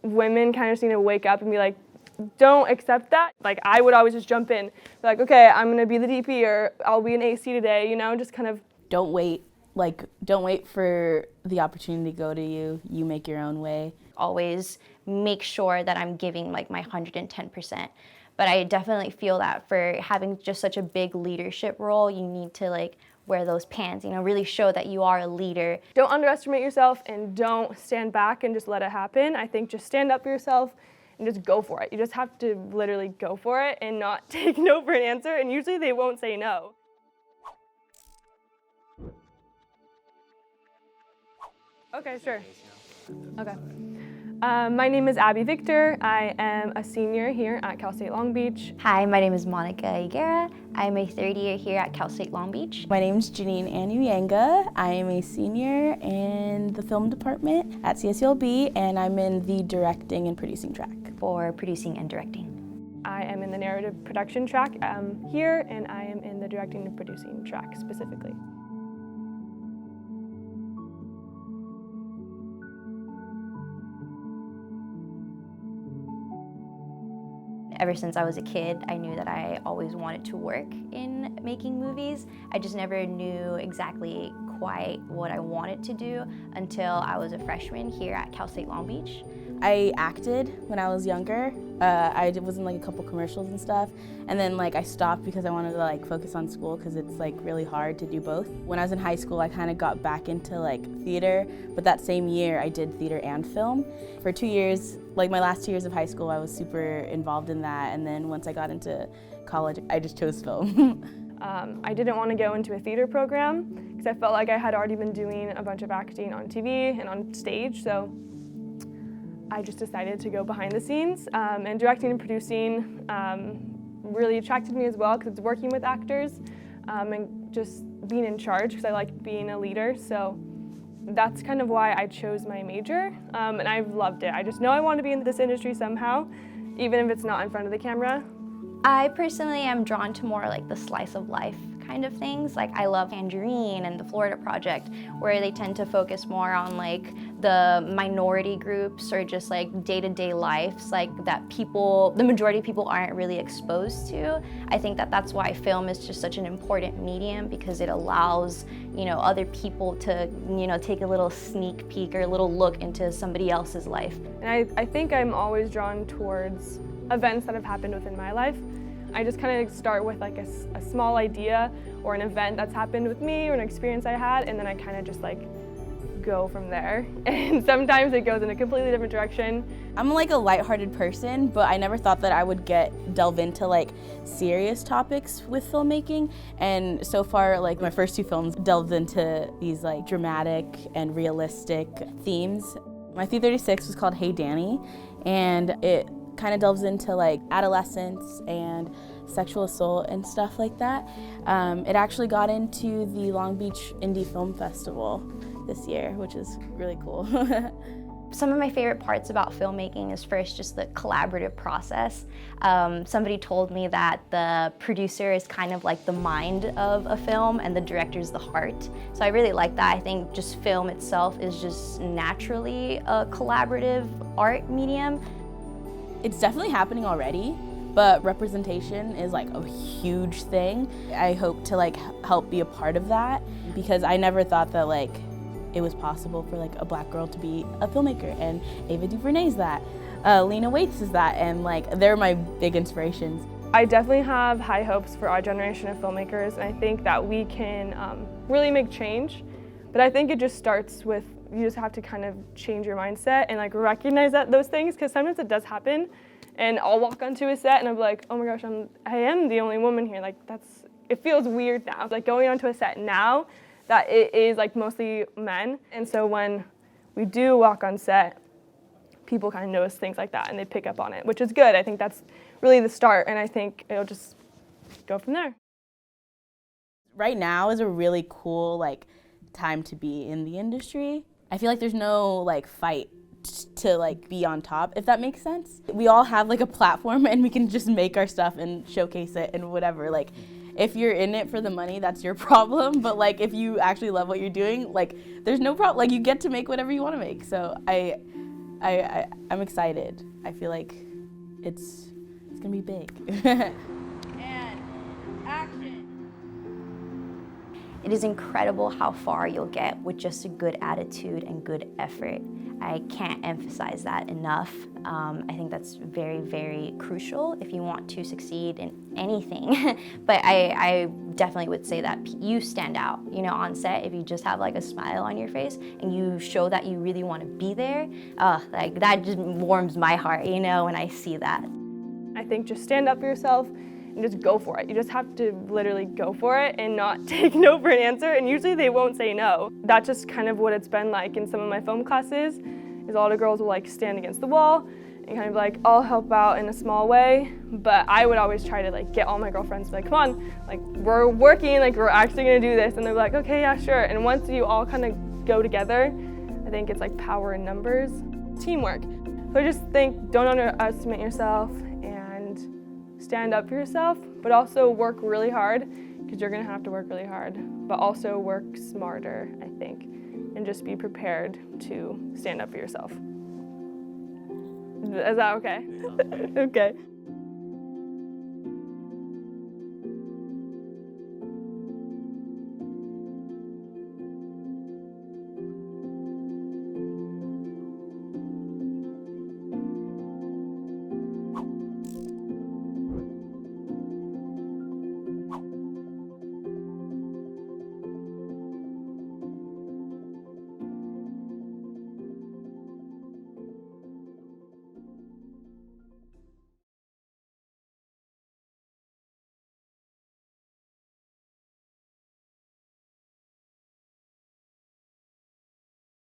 women kind of just need to wake up and be like, don't accept that. Like, I would always just jump in, be like, okay, I'm gonna be the DP, or I'll be an AC today, you know, just kind of. Don't wait for the opportunity to go to you. You make your own way. Always make sure that I'm giving like my 110%. But I definitely feel that for having just such a big leadership role, you need to like wear those pants, you know, really show that you are a leader. Don't underestimate yourself and don't stand back and just let it happen. I think just stand up for yourself and just go for it. You just have to literally go for it and not take no for an answer, and usually they won't say no. Okay, sure. Okay. My name is Abby Victor. I am a senior here at Cal State Long Beach. Hi, my name is Monica Higuera. I'm a third year here at Cal State Long Beach. My name is Janine and Uyanga. I am a senior in the film department at CSULB, and I'm in the directing and producing track. For producing and directing. I am in the narrative production track here, and I am in the directing and producing track specifically. Ever since I was a kid, I knew that I always wanted to work in making movies. I just never knew exactly quite what I wanted to do until I was a freshman here at Cal State Long Beach. I acted when I was younger. I was in like a couple commercials and stuff, and then like I stopped because I wanted to like focus on school because it's like really hard to do both. When I was in high school, I kind of got back into like theater, but that same year I did theater and film. For 2 years, like my last 2 years of high school, I was super involved in that, and then once I got into college, I just chose film. I didn't want to go into a theater program because I felt like I had already been doing a bunch of acting on TV and on stage, so I just decided to go behind the scenes, and directing and producing really attracted me as well because it's working with actors and just being in charge because I like being a leader. So that's kind of why I chose my major, and I've loved it. I just know I want to be in this industry somehow, even if it's not in front of the camera. I personally am drawn to more like the slice of life kind of things. Like I love Tangerine and the Florida Project, where they tend to focus more on like the minority groups or just like day-to-day lives like that the majority of people aren't really exposed to. I think that that's why film is just such an important medium, because it allows, you know, other people to, you know, take a little sneak peek or a little look into somebody else's life. And I think I'm always drawn towards events that have happened within my life. I just kind of start with like a small idea or an event that's happened with me or an experience I had, and then I kind of just like go from there. And sometimes it goes in a completely different direction. I'm like a lighthearted person, but I never thought that I would delve into like serious topics with filmmaking. And so far, like my first 2 films delved into these like dramatic and realistic themes. My 336 was called Hey Danny, and it kind of delves into like adolescence and sexual assault and stuff like that. It actually got into the Long Beach Indie Film Festival this year, which is really cool. Some of my favorite parts about filmmaking is first just the collaborative process. Somebody told me that the producer is kind of like the mind of a film and the director is the heart. So I really like that. I think just film itself is just naturally a collaborative art medium. It's definitely happening already, but representation is like a huge thing. I hope to like help be a part of that, because I never thought that like it was possible for like a black girl to be a filmmaker, and Ava DuVernay's that, Lena Waithe is that, and like they're my big inspirations. I definitely have high hopes for our generation of filmmakers, and I think that we can really make change, but I think it just starts with, you just have to kind of change your mindset and like recognize those things, because sometimes it does happen, and I'll walk onto a set and I'm like, oh my gosh, I am the only woman here. Like it feels weird now. Like going onto a set now that it is like mostly men, and so when we do walk on set, people kind of notice things like that and they pick up on it, which is good. I think that's really the start, and I think it'll just go from there. Right now is a really cool like time to be in the industry. I feel like there's no like fight to like be on top, if that makes sense. We all have like a platform and we can just make our stuff and showcase it and whatever. Like if you're in it for the money, that's your problem, but like if you actually love what you're doing, like there's no problem. Like you get to make whatever you want to make. So I I'm excited. I feel like it's gonna be big. It is incredible how far you'll get with just a good attitude and good effort. I can't emphasize that enough. I think that's very, very crucial if you want to succeed in anything. But I definitely would say that you stand out, you know, on set. If you just have like a smile on your face and you show that you really want to be there, like that just warms my heart, you know, when I see that. I think just stand up for yourself and just go for it. You just have to literally go for it and not take no for an answer, and usually they won't say no. That's just kind of what it's been like in some of my film classes, is all the girls will like stand against the wall and kind of like, I'll help out in a small way, but I would always try to like get all my girlfriends to be like, come on, like we're working, like we're actually gonna do this, and they're like, okay, yeah, sure. And once you all kind of go together, I think it's like power in numbers, teamwork. So I just think, don't underestimate yourself, stand up for yourself, but also work really hard, because you're gonna have to work really hard, but also work smarter, I think, and just be prepared to stand up for yourself. Is that okay? Okay.